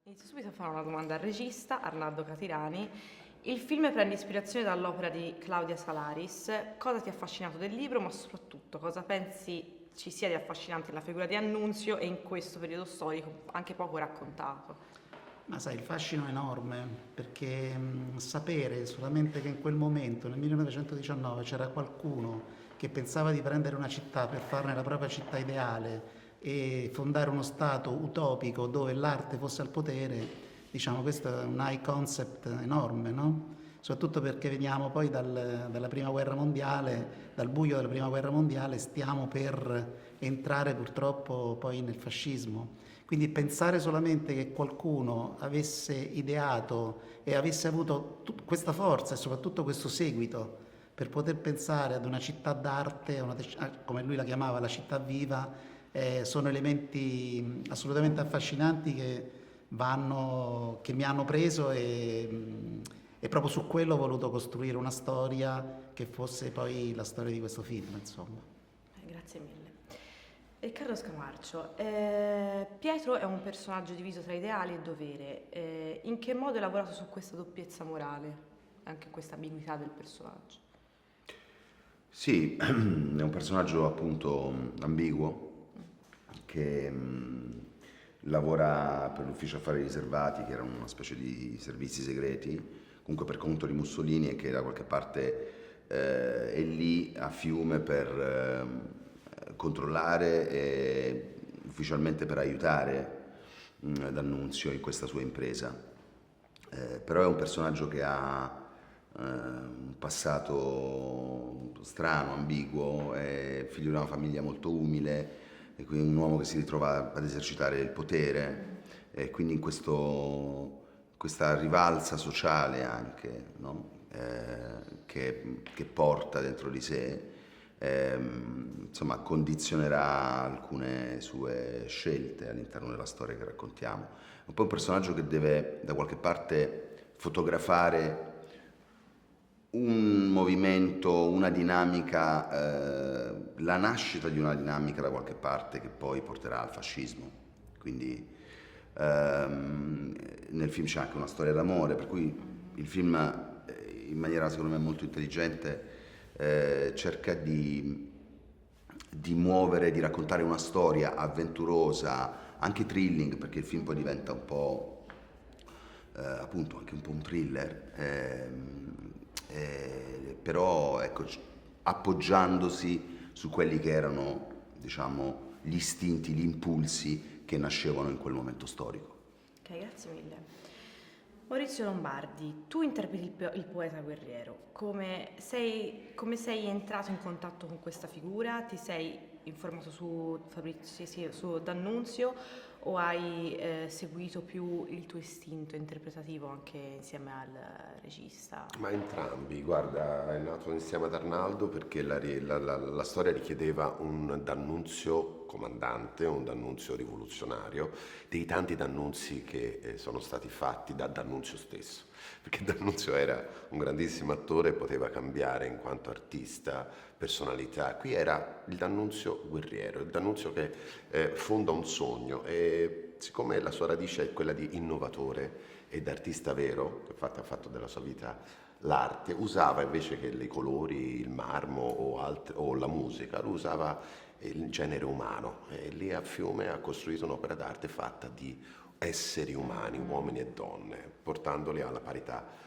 Inizio subito a fare una domanda al regista Arnaldo Catirani. Il film prende ispirazione dall'opera di Claudia Salaris. Cosa ti ha affascinato del libro, ma soprattutto cosa pensi ci sia di affascinante nella figura di Annunzio e in questo periodo storico anche poco raccontato? Ma sai, il fascino è enorme, perché sapere solamente che in quel momento, nel 1919, c'era qualcuno che pensava di prendere una città per farne la propria città ideale e fondare uno stato utopico dove l'arte fosse al potere, diciamo, questo è un high concept enorme, no? Soprattutto perché veniamo poi dalla prima guerra mondiale, dal buio della prima guerra mondiale, stiamo per entrare purtroppo poi nel fascismo. Quindi pensare solamente che qualcuno avesse ideato e avesse avuto questa forza e soprattutto questo seguito per poter pensare ad una città d'arte, come lui la chiamava, la città viva, sono elementi assolutamente affascinanti che mi hanno preso e proprio su quello ho voluto costruire una storia che fosse poi la storia di questo film, insomma. Grazie mille. Riccardo Scamarcio, Pietro è un personaggio diviso tra ideali e dovere. In che modo hai lavorato su questa doppiezza morale, anche questa ambiguità del personaggio? Sì, è un personaggio appunto ambiguo che lavora per l'ufficio affari riservati, che era una specie di servizi segreti, comunque per conto di Mussolini e che da qualche parte è lì a Fiume per controllare e ufficialmente per aiutare D'Annunzio in questa sua impresa. Però è un personaggio che ha un passato strano, ambiguo, è figlio di una famiglia molto umile, e quindi un uomo che si ritrova ad esercitare il potere, e quindi in questa rivalsa sociale anche, no? Che porta dentro di sé, insomma, condizionerà alcune sue scelte all'interno della storia che raccontiamo. È un po' un personaggio che deve da qualche parte fotografare un movimento, una dinamica, la nascita di una dinamica da qualche parte che poi porterà al fascismo. Quindi nel film c'è anche una storia d'amore, per cui il film in maniera secondo me molto intelligente cerca di muovere, di raccontare una storia avventurosa, anche thrilling, perché il film poi diventa un po' appunto anche un po' un thriller, però ecco, appoggiandosi su quelli che erano, diciamo, gli istinti, gli impulsi che nascevano in quel momento storico. Ok, grazie mille. Maurizio Lombardi, tu interpreti il poeta guerriero. Come sei entrato in contatto con questa figura? Ti sei informato su Fabrizio, sì, su D'Annunzio o hai seguito più il tuo istinto interpretativo anche insieme al regista? Ma entrambi, guarda, è nato insieme ad Arnaldo perché la storia richiedeva un D'Annunzio comandante, un D'Annunzio rivoluzionario, dei tanti D'Annunzi che sono stati fatti da D'Annunzio stesso, perché D'Annunzio era un grandissimo attore e poteva cambiare in quanto artista, personalità. Qui era il D'Annunzio guerriero, il D'Annunzio che fonda un sogno e siccome la sua radice è quella di innovatore e d'artista vero, che infatti ha fatto della sua vita l'arte, usava invece che i colori, il marmo o la musica, lo usava il genere umano e lì a Fiume ha costruito un'opera d'arte fatta di esseri umani, uomini e donne, portandoli alla parità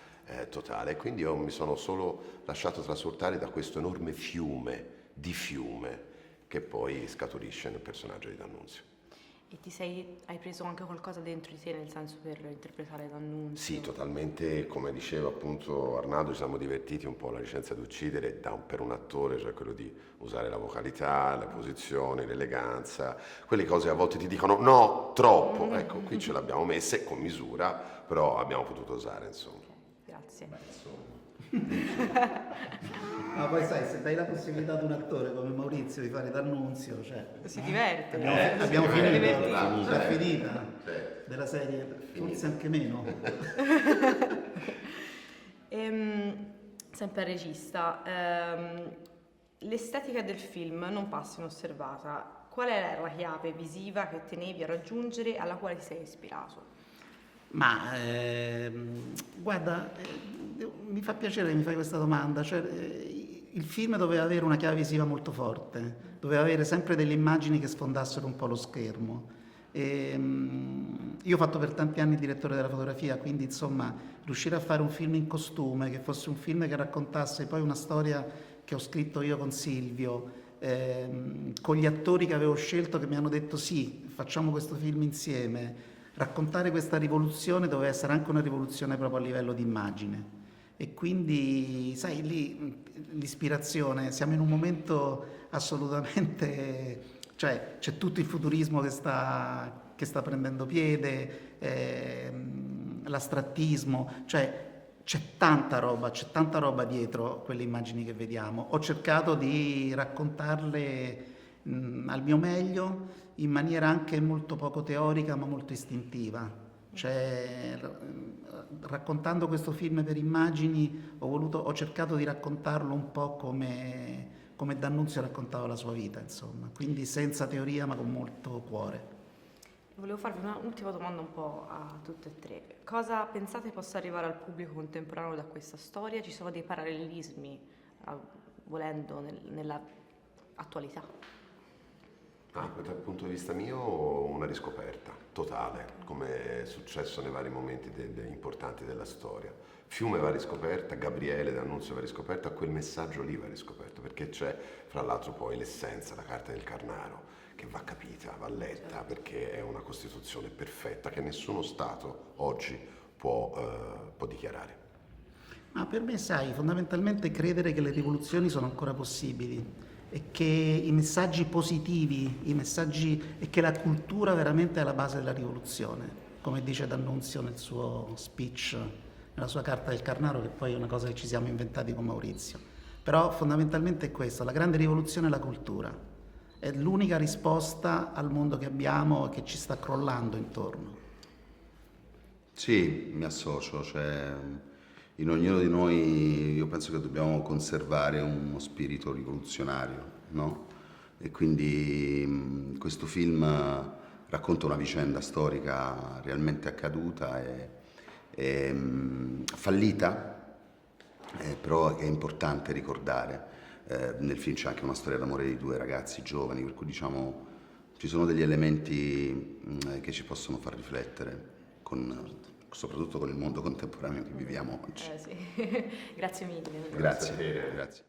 totale. E quindi io mi sono solo lasciato trasportare da questo enorme fiume di Fiume che poi scaturisce nel personaggio di D'Annunzio. E hai preso anche qualcosa dentro di te, nel senso per interpretare D'Annunzio? Sì, totalmente, come diceva appunto Arnaldo, ci siamo divertiti un po' alla licenza d'uccidere per un attore, cioè quello di usare la vocalità, le posizioni, l'eleganza, quelle cose a volte ti dicono no, troppo, ecco, qui ce l'abbiamo messe con misura, però abbiamo potuto usare, insomma. Grazie. Beh, ma poi sai, se dai la possibilità ad un attore come Maurizio di fare D'Annunzio, cioè, Si diverte. abbiamo Si finito, divertito. è finita della serie, forse anche meno. Sempre al regista, l'estetica del film non passa inosservata. Qual è la chiave visiva che tenevi a raggiungere, alla quale ti sei ispirato? Ma guarda, mi fa piacere che mi fai questa domanda. Cioè, il film doveva avere una chiave visiva molto forte, doveva avere sempre delle immagini che sfondassero un po' lo schermo. Io ho fatto per tanti anni il direttore della fotografia, quindi insomma riuscire a fare un film in costume, che fosse un film che raccontasse poi una storia che ho scritto io con Silvio, con gli attori che avevo scelto che mi hanno detto sì, facciamo questo film insieme. Raccontare questa rivoluzione doveva essere anche una rivoluzione proprio a livello di immagine. E quindi, sai, lì l'ispirazione, siamo in un momento assolutamente, cioè c'è tutto il futurismo che sta prendendo piede, l'astrattismo, cioè c'è tanta roba dietro quelle immagini che vediamo. Ho cercato di raccontarle al mio meglio in maniera anche molto poco teorica ma molto istintiva. Cioè, raccontando questo film per immagini ho cercato di raccontarlo un po' come D'Annunzio raccontava la sua vita, insomma, quindi senza teoria ma con molto cuore. Volevo farvi un'ultima domanda un po' a tutte e tre. Cosa pensate possa arrivare al pubblico contemporaneo da questa storia? Ci sono dei parallelismi, volendo, nella attualità? Dal punto di vista mio, una riscoperta totale, come è successo nei vari momenti importanti della storia. Fiume va riscoperta, Gabriele D'Annunzio va riscoperta, quel messaggio lì va riscoperto, perché c'è fra l'altro poi l'essenza, la carta del Carnaro, che va capita, va letta, perché è una Costituzione perfetta che nessuno Stato oggi può dichiarare. Ma per me, sai, fondamentalmente credere che le rivoluzioni sono ancora possibili e che i messaggi positivi, e che la cultura veramente è la base della rivoluzione, come dice D'Annunzio nel suo speech, nella sua carta del Carnaro, che poi è una cosa che ci siamo inventati con Maurizio. Però fondamentalmente è questo, la grande rivoluzione è la cultura, è l'unica risposta al mondo che abbiamo e che ci sta crollando intorno. Sì, mi associo, cioè in ognuno di noi io penso che dobbiamo conservare uno spirito rivoluzionario, no? E quindi questo film racconta una vicenda storica realmente accaduta e fallita, però è importante ricordare. Nel film c'è anche una storia d'amore di due ragazzi giovani, per cui diciamo ci sono degli elementi che ci possono far riflettere, soprattutto con il mondo contemporaneo che viviamo oggi. Sì. Grazie mille. Grazie. Grazie.